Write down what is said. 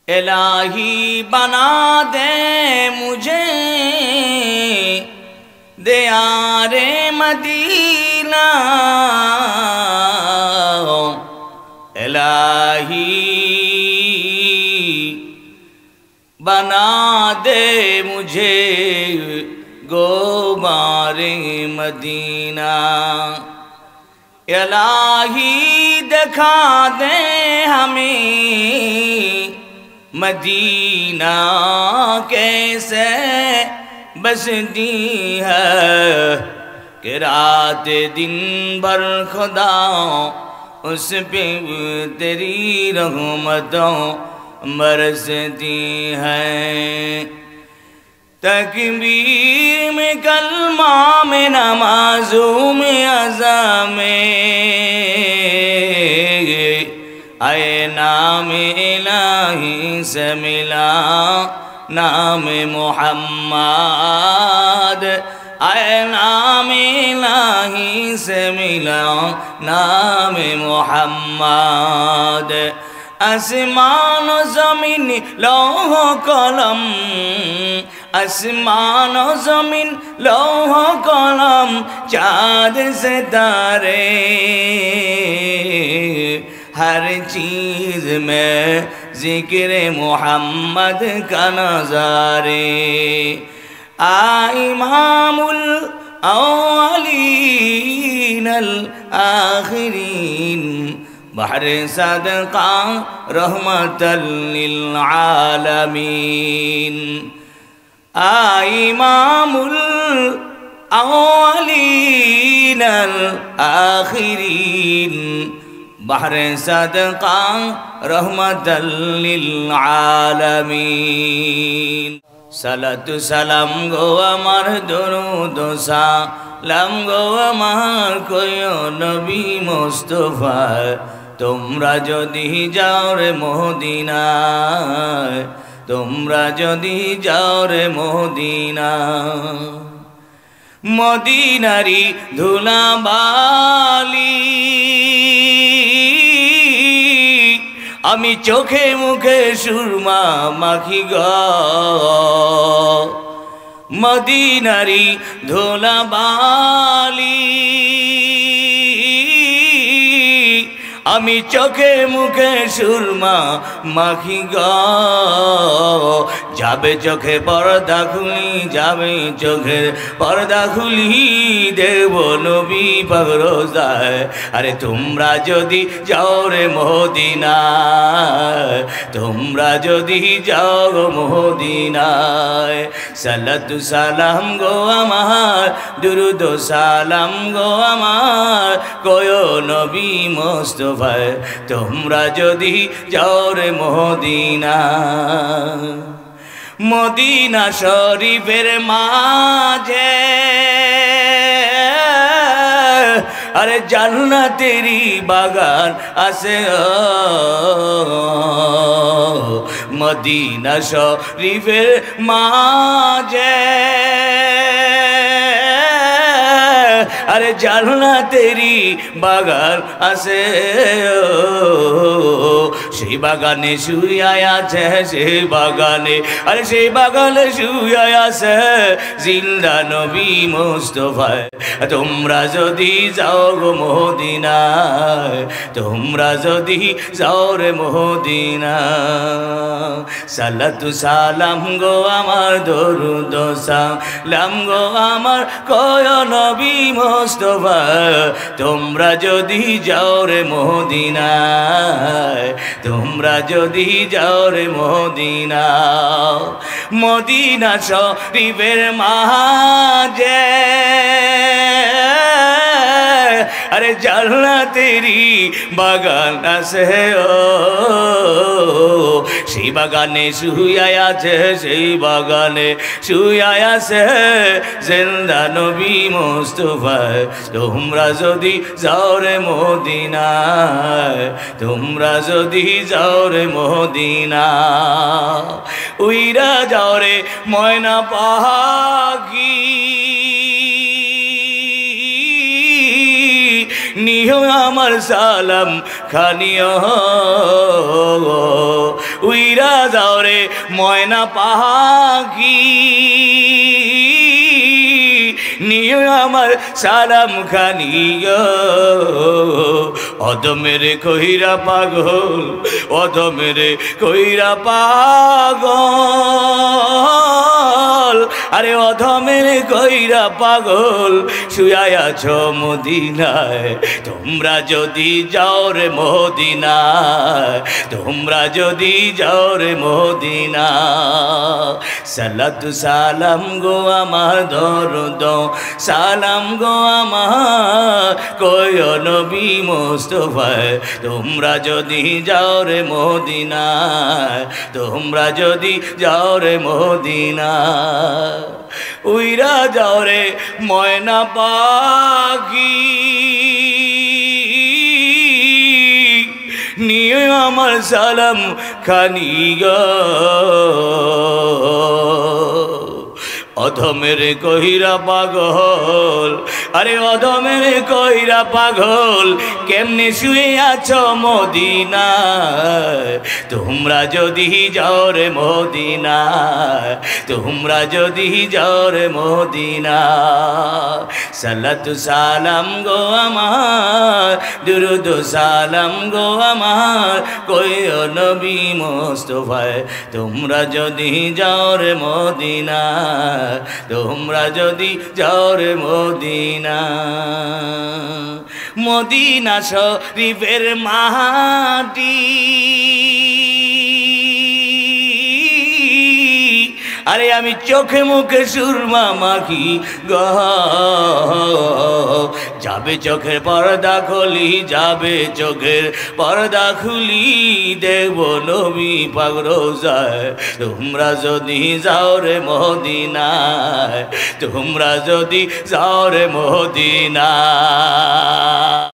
इलाही बना दे मुझे दियारे मदीना, इलाही बना दे मुझे गोबारे मदीना। इलाही दिखा दे हमें मदीना कैसे बसती है, कि रात दिन भर खुदा उस पे तेरी रहमतों बरसती है। तकबीर में कलमा में नमाज़ों में अज़ा में आए नाम इलाही से मिला नाम मोहम्मद, आए नाम इलाही से मिला नाम मोहम्मद। आसमान ज़मीन लौह कलम, आसमान ज़मीन लौह कलम चाँद सितारे, हर चीज़ में ज़िक्र मोहम्मद का नज़ारे। इमामुल अव्वलीन अल आखिरीन बहर सदका रहमतल लिल आलमीन। इमामुल अव्वलीन अल आखिरीन बहर सदका रहमतल लिल आलमीन। सलातु सलाम गो अमर दुरूद सालाम गो अमर कोयो नबी मुस्तफा, তোমরা যদি যাও রে মদিনায়, তোমরা যদি যাও রে মদিনা, মদিনারি ধুলাবালি আমি চোখে মুখে সুরমা মাখি গো, মদিনারি ধুলাবালি আমি চোখে মুখে সুরমা মাখি গো। যাবে চোখে পর্দা খুলি, যাবে চোখের পর্দা খুলি দেব নবী পাক রোজায়। আরে তোমরা যদি যাও রে মদিনায়, তোমরা যদি যাও গো মদিনায়, সালাতু সালাম গো আমার দুরুদ সালাম গো আমার কোয় নবী মুস্তফা, তোমরা যদি যাও রে মদিনা। মদিনা শরীফের মাঝে আরে জান্নাতেরি বাগান আছে, মদিনা শরীফের মাঝে আরে জান্নাতেরি বাগান আছে, সেই বাগানে শুয়ে আছে, সেই বাগানে আরে সেই বাগানে শুয়ে আছে জিন্দা নবী মুস্তফা। তোমরা যদি যাও গো মদিনায়, তোমরা যদি যাও রে মদিনা, সালাতু সালাম গো আমার দরুদ সালাম গো আমার কোয় নবী মুস্তফা, তোমরা যদি যাও রে মদিনায়, তোমরা যদি যাও রে মদিনা। মদিনা শরীফের মাঝে আরে জান্নাতেরি বাগান আছে, সেই বাগানে শুয়ে আছে, সেই বাগানে শুয়ে আছে জিন্দা নবী মুস্তফা। তোমরা যদি যাও রে মদিনায়, তোমরা যদি যাও রে মদিনা, উইরা যাও রে ময়না পাখি নিও আমার সালাম খানিও, উইরা যাও রে ময়না পাখি নিয়ে আমার সালাম খানি অদমের কইরা পাগল অদমের কইরা পাগল আরে অধমের কইরা পাগল শুয়ায় আছো মদিনায় তোমরা যদি যাও রে মদিনায় তোমরা যদি যাও রে মদিনা সালাতু সালাম গো আমার দরুদ সালাম গো আমার কয় নবী মুস্তাফায় তোমরা যদি যাও রে মদিনায় তোমরা যদি যাও রে মদিনায় উইরা যাও রে ময়না পাখি নিয়ে আমার সালাম খানি অধমের কইরা পাগল আরে অধমের কইরা পাগল কেমনে শুয়ে আছো মদিনায় তোমরা যদি যাও রে মদিনায় তোমরা যদি যাও রে মদিনা সালাতু সালাম গো আমার দুরুদ সালাম গো আমার কয় নবী মুস্তাফায় তোমরা যদি যাও রে মদিনা তোমরা যদি যাও রে মদিনা মদিনা শরীফের মাটি আরে আমি চোখে মুখে সুরমা মাখি গো যাবে চোখের পর্দা খুলি যাবে চোখের পর্দা খুলি দেব নবী পাক রোজায় তোমরা যদি যাও রে মদিনায় তোমরা যদি যাও রে মদিনা।